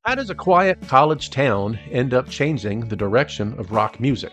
How does a quiet college town end up changing the direction of rock music?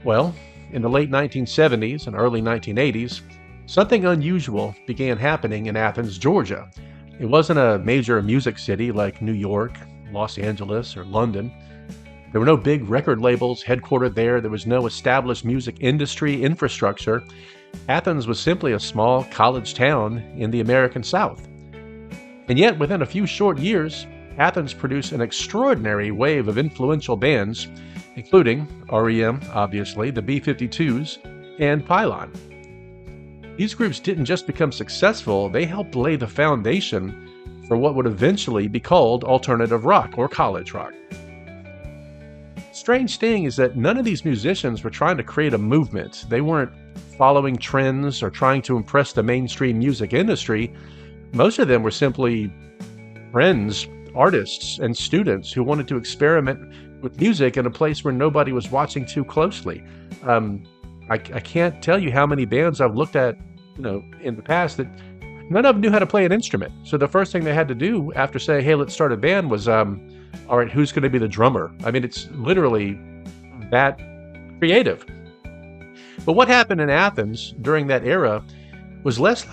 Well, in the late 1970s and early 1980s, something unusual began happening in Athens, Georgia. It wasn't a major music city like New York, Los Angeles, or London. There were no big record labels headquartered there. There was no established music industry infrastructure. Athens was simply a small college town in the American South. And yet, within a few short years, Athens produced an extraordinary wave of influential bands, including R.E.M., obviously, the B-52’s, and Pylon. These groups didn't just become successful, they helped lay the foundation for what would eventually be called alternative rock or college rock. Strange thing is that none of these musicians were trying to create a movement. They weren't following trends or trying to impress the mainstream music industry. Most of them were simply friends, artists, and students who wanted to experiment with music in a place where nobody was watching too closely. I can't tell you how many bands I've looked at, in the past that none of them knew how to play an instrument. So the first thing they had to do after saying, "Hey, let's start a band," was, "All right, who's going to be the drummer?" I mean, it's literally that creative. But what happened in Athens during that era was less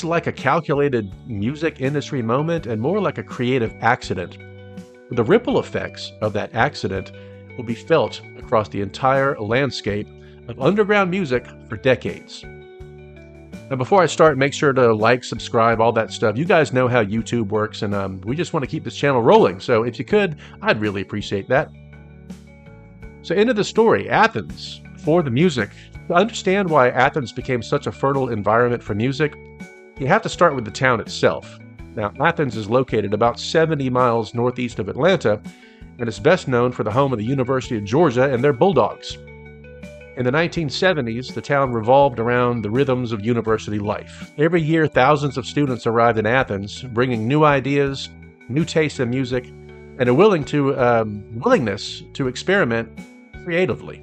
like a calculated music industry moment and more like a creative accident. The ripple effects of that accident will be felt across the entire landscape of underground music for decades. Now, before I start, make sure to like, subscribe, all that stuff. You guys know how YouTube works, and we just want to keep this channel rolling. So if you could, I'd really appreciate that. So into the story, Athens, for the music. To understand why Athens became such a fertile environment for music, you have to start with the town itself. Now, Athens is located about 70 miles northeast of Atlanta, and it's best known for the home of the University of Georgia and their Bulldogs. In the 1970s, the town revolved around the rhythms of university life. Every year, thousands of students arrived in Athens, bringing new ideas, new tastes in music, and a willingness to experiment creatively.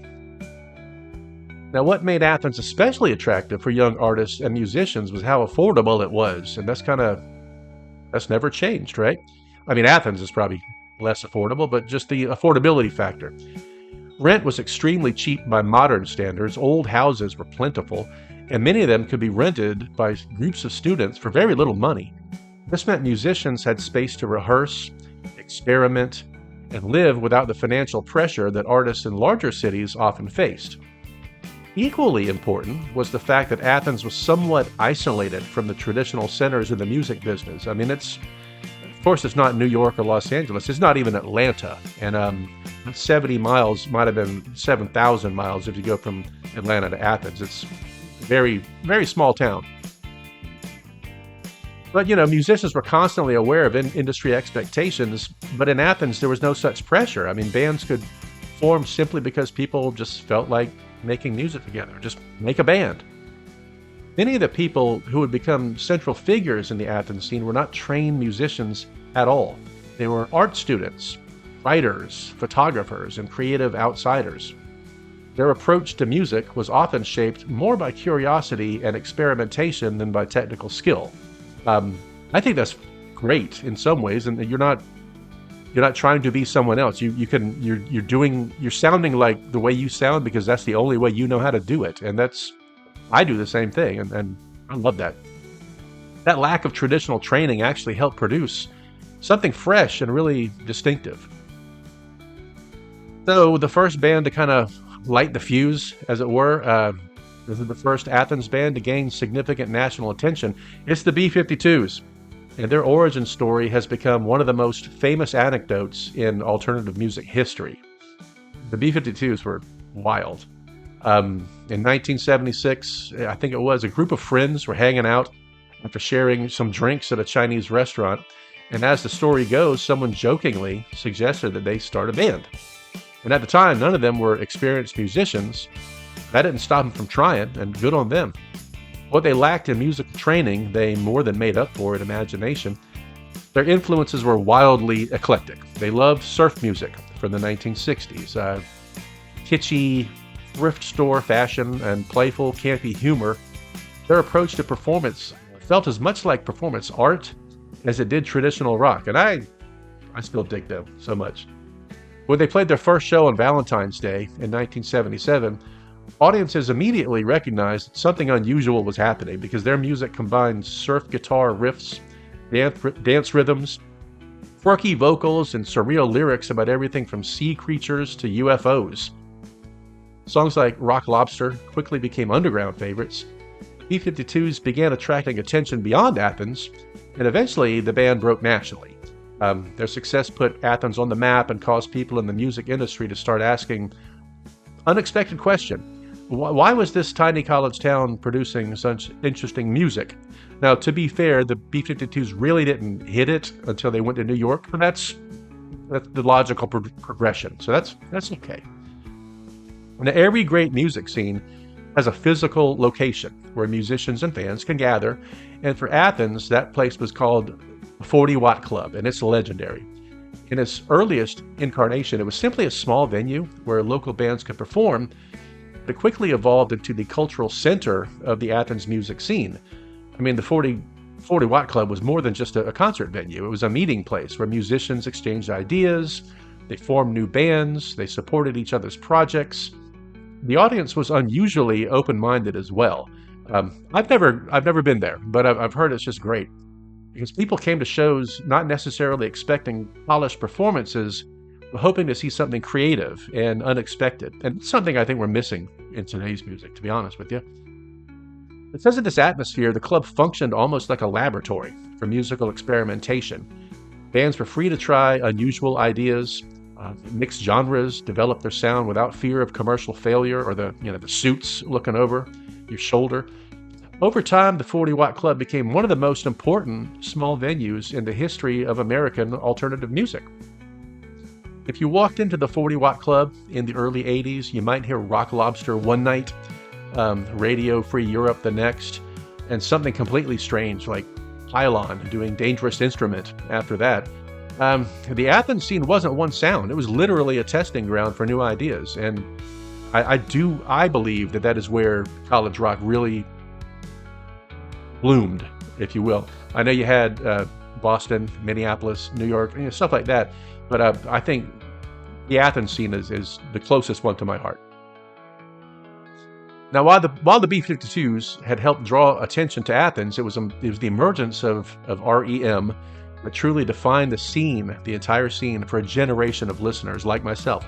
Now, what made Athens especially attractive for young artists and musicians was how affordable it was, and that's never changed, right? I mean, Athens is probably less affordable, but just the affordability factor. Rent was extremely cheap by modern standards, old houses were plentiful, and many of them could be rented by groups of students for very little money. This meant musicians had space to rehearse, experiment, and live without the financial pressure that artists in larger cities often faced. Equally important was the fact that Athens was somewhat isolated from the traditional centers of the music business. I mean, of course, it's not New York or Los Angeles. It's not even Atlanta. And 70 miles might have been 7,000 miles if you go from Atlanta to Athens. It's a very, very small town. But, musicians were constantly aware of industry expectations. But in Athens, there was no such pressure. I mean, bands could form simply because people just felt like making music together. Just make a band. Many of the people who would become central figures in the Athens scene were not trained musicians at all. They were art students, writers, photographers, and creative outsiders. Their approach to music was often shaped more by curiosity and experimentation than by technical skill. I think that's great in some ways, and you're not trying to be someone else. You're sounding like the way you sound because that's the only way you know how to do it. And I do the same thing, and I love that. That lack of traditional training actually helped produce something fresh and really distinctive. So the first band to kind of light the fuse, as it were, this is the first Athens band to gain significant national attention. It's the B-52’s. And their origin story has become one of the most famous anecdotes in alternative music history. The B-52’s were wild. In 1976, I think it was, a group of friends were hanging out after sharing some drinks at a Chinese restaurant. And as the story goes, someone jokingly suggested that they start a band. And at the time, none of them were experienced musicians. That didn't stop them from trying, and good on them. What they lacked in musical training, they more than made up for in imagination. Their influences were wildly eclectic. They loved surf music from the 1960s, kitschy thrift store fashion and playful, campy humor. Their approach to performance felt as much like performance art as it did traditional rock. And I I still dig them so much. When they played their first show on Valentine's Day in 1977, audiences immediately recognized that something unusual was happening because their music combined surf guitar riffs, dance rhythms, quirky vocals, and surreal lyrics about everything from sea creatures to UFOs. Songs like Rock Lobster quickly became underground favorites. B-52’s began attracting attention beyond Athens, and eventually the band broke nationally. Their success put Athens on the map and caused people in the music industry to start asking unexpected question. Why was this tiny college town producing such interesting music? Now, to be fair, the B-52’s really didn't hit it until they went to New York, but that's the logical progression, so that's okay. Now, every great music scene has a physical location where musicians and fans can gather, and for Athens, that place was called the 40-Watt Club, and it's legendary. In its earliest incarnation, it was simply a small venue where local bands could perform, but it quickly evolved into the cultural center of the Athens music scene. I mean, the 40-Watt Club was more than just a concert venue. It was a meeting place where musicians exchanged ideas, they formed new bands, they supported each other's projects. The audience was unusually open-minded as well. I've never been there, but I've heard it's just great because people came to shows not necessarily expecting polished performances, but hoping to see something creative and unexpected. And it's something I think we're missing in today's music, to be honest with you. Because of this atmosphere, the club functioned almost like a laboratory for musical experimentation. Bands were free to try unusual ideas, mix genres, develop their sound without fear of commercial failure or the suits looking over your shoulder. Over time, the 40-Watt Club became one of the most important small venues in the history of American alternative music. If you walked into the 40-Watt Club in the early 80s, you might hear Rock Lobster one night, Radio Free Europe the next, and something completely strange like Pylon doing Dangerous Instrument after that. The Athens scene wasn't one sound. It was literally a testing ground for new ideas. And I believe that is where college rock really bloomed, if you will. I know you had Boston, Minneapolis, New York, stuff like that. But I think the Athens scene is the closest one to my heart. Now, while the B-52’s had helped draw attention to Athens, it was the emergence of R.E.M. that truly defined the entire scene for a generation of listeners like myself.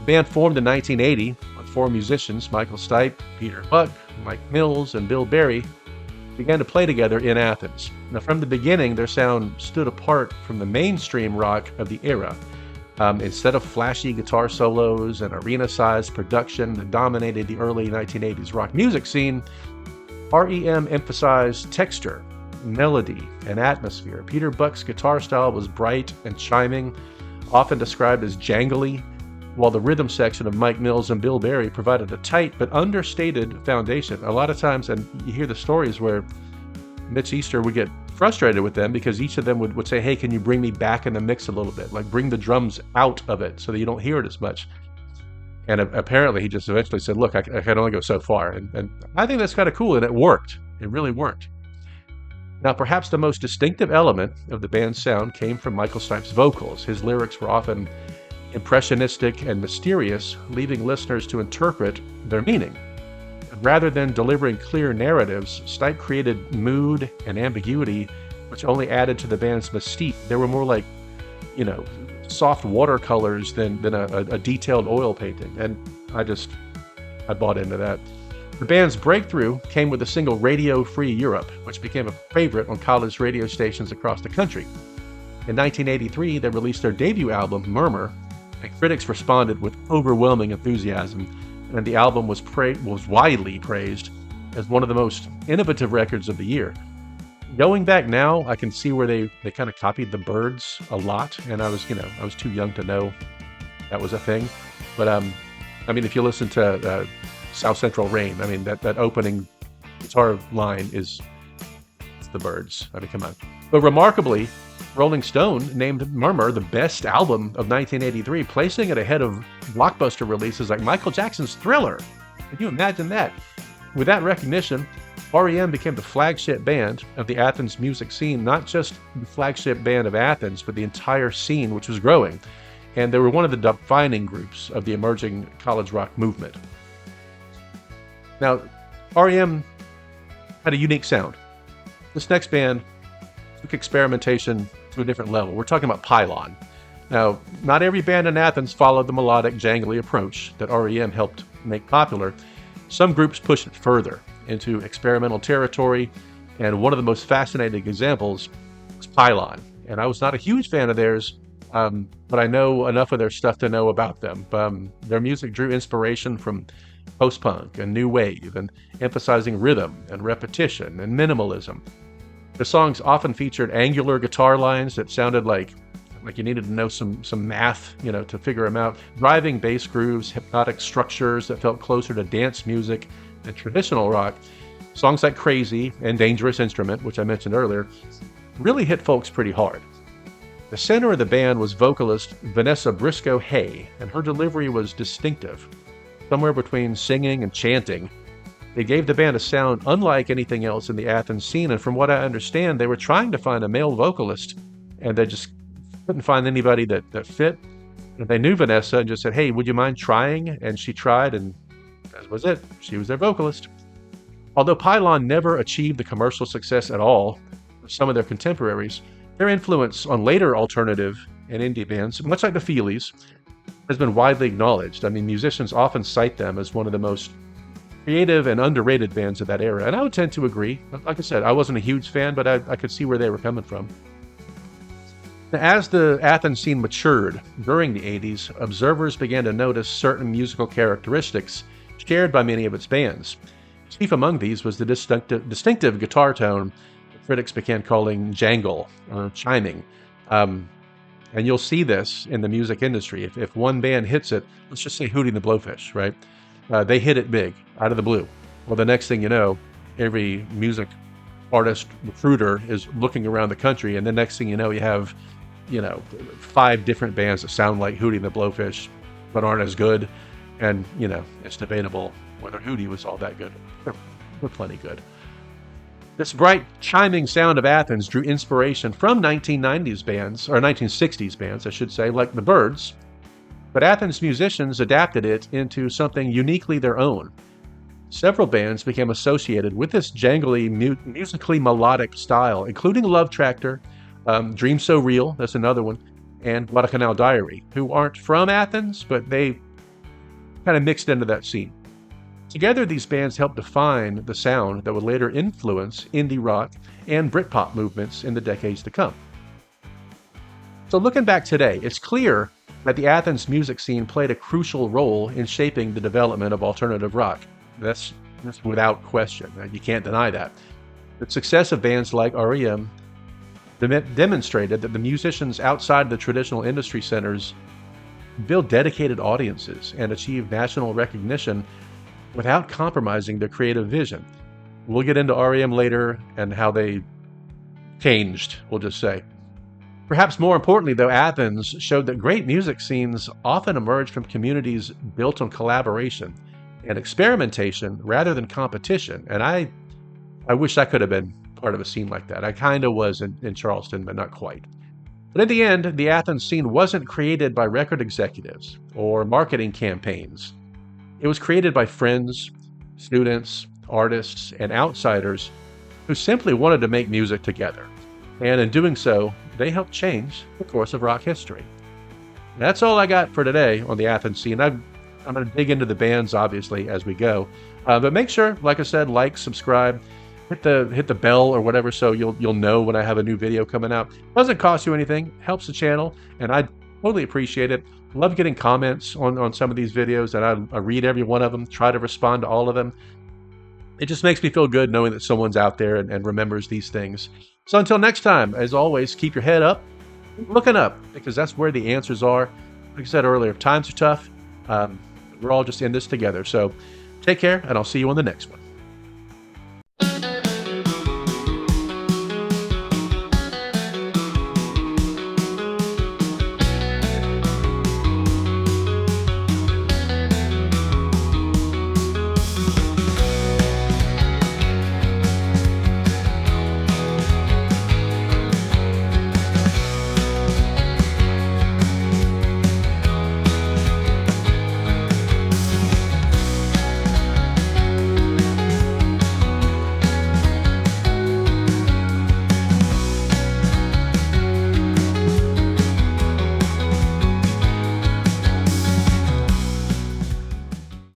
The band formed in 1980 with four musicians, Michael Stipe, Peter Buck, Mike Mills, and Bill Berry, began to play together in Athens. Now, from the beginning, their sound stood apart from the mainstream rock of the era. Instead of flashy guitar solos and arena-sized production that dominated the early 1980s rock music scene, R.E.M. emphasized texture, melody, and atmosphere. Peter Buck's guitar style was bright and chiming, often described as jangly, while the rhythm section of Mike Mills and Bill Berry provided a tight but understated foundation. A lot of times, and you hear the stories where Mitch Easter would get frustrated with them because each of them would say, hey, can you bring me back in the mix a little bit? Like, bring the drums out of it so that you don't hear it as much. And apparently he just eventually said, look, I can only go so far. And I think that's kind of cool, and it worked. It really worked. Now, perhaps the most distinctive element of the band's sound came from Michael Stipe's vocals. His lyrics were often impressionistic and mysterious, leaving listeners to interpret their meaning. Rather than delivering clear narratives, Stipe created mood and ambiguity, which only added to the band's mystique. They were more like, soft watercolors than a detailed oil painting. And I bought into that. The band's breakthrough came with the single Radio Free Europe, which became a favorite on college radio stations across the country. In 1983, they released their debut album, Murmur, and critics responded with overwhelming enthusiasm. And the album was widely praised as one of the most innovative records of the year. Going back now, I can see where they kind of copied the Byrds a lot, and I was too young to know that was a thing. But if you listen to South Central Rain, that opening guitar line is the Byrds. Come on. But remarkably, Rolling Stone named Murmur the best album of 1983, placing it ahead of blockbuster releases like Michael Jackson's Thriller. Can you imagine that? With that recognition, R.E.M. became the flagship band of the Athens music scene, not just the flagship band of Athens, but the entire scene, which was growing. And they were one of the defining groups of the emerging college rock movement. Now, R.E.M. had a unique sound. This next band took experimentation to a different level. We're talking about Pylon. Now, not every band in Athens followed the melodic, jangly approach that R.E.M. helped make popular. Some groups pushed it further into experimental territory, and one of the most fascinating examples was Pylon. And I was not a huge fan of theirs, but I know enough of their stuff to know about them. Their music drew inspiration from post-punk and new wave, and emphasizing rhythm and repetition and minimalism. The songs often featured angular guitar lines that sounded like you needed to know some math, to figure them out. Driving bass grooves, hypnotic structures that felt closer to dance music than traditional rock. Songs like Crazy and Dangerous Instrument, which I mentioned earlier, really hit folks pretty hard. The center of the band was vocalist Vanessa Briscoe-Hay, and her delivery was distinctive, somewhere between singing and chanting. It gave the band a sound unlike anything else in the Athens scene, and from what I understand, they were trying to find a male vocalist, and they just couldn't find anybody that fit. And they knew Vanessa and just said, "Hey, would you mind trying?" And she tried, and that was it. She was their vocalist. Although Pylon never achieved the commercial success at all of some of their contemporaries, their influence on later alternative and indie bands, much like the Feelies, has been widely acknowledged. I mean, musicians often cite them as one of the most creative and underrated bands of that era, and I would tend to agree. Like I said, I wasn't a huge fan, but I could see where they were coming from. Now, as the Athens scene matured during the 80s, observers began to notice certain musical characteristics shared by many of its bands. Chief among these was the distinctive guitar tone that critics began calling jangle, or chiming. And you'll see this in the music industry. If one band hits it, let's just say Hootie and the Blowfish, right? They hit it big, out of the blue. Well, the next thing you know, every music artist recruiter is looking around the country, and the next thing you know, you have 5 different bands that sound like Hootie and the Blowfish, but aren't as good. And, it's debatable whether Hootie was all that good. They're plenty good. This bright, chiming sound of Athens drew inspiration from 1990s bands, or 1960s bands, I should say, like the Byrds. But Athens musicians adapted it into something uniquely their own. Several bands became associated with this jangly, musically melodic style, including Love Tractor, Dream So Real, that's another one, and Guadalcanal Diary, who aren't from Athens, but they kind of mixed into that scene. Together, these bands helped define the sound that would later influence indie rock and Britpop movements in the decades to come. So looking back today, it's clear that the Athens music scene played a crucial role in shaping the development of alternative rock. That's without question. You can't deny that. The success of bands like R.E.M. demonstrated that the musicians outside the traditional industry centers build dedicated audiences and achieve national recognition without compromising their creative vision. We'll get into R.E.M. later and how they changed, we'll just say. Perhaps more importantly, though, Athens showed that great music scenes often emerge from communities built on collaboration and experimentation rather than competition. And I wish I could have been part of a scene like that. I kind of was in Charleston, but not quite. But in the end, the Athens scene wasn't created by record executives or marketing campaigns. It was created by friends, students, artists, and outsiders who simply wanted to make music together. And in doing so, they helped change the course of rock history. That's all I got for today on the Athens scene. I'm going to dig into the bands, obviously, as we go. But make sure, like I said, like, subscribe, hit the bell or whatever so you'll know when I have a new video coming out. Doesn't cost you anything, helps the channel, and I totally appreciate it. Love getting comments on some of these videos, and I read every one of them, try to respond to all of them. It just makes me feel good knowing that someone's out there and remembers these things. So until next time, as always, keep your head up, looking up, because that's where the answers are. Like I said earlier, times are tough. We're all just in this together. So take care, and I'll see you on the next one.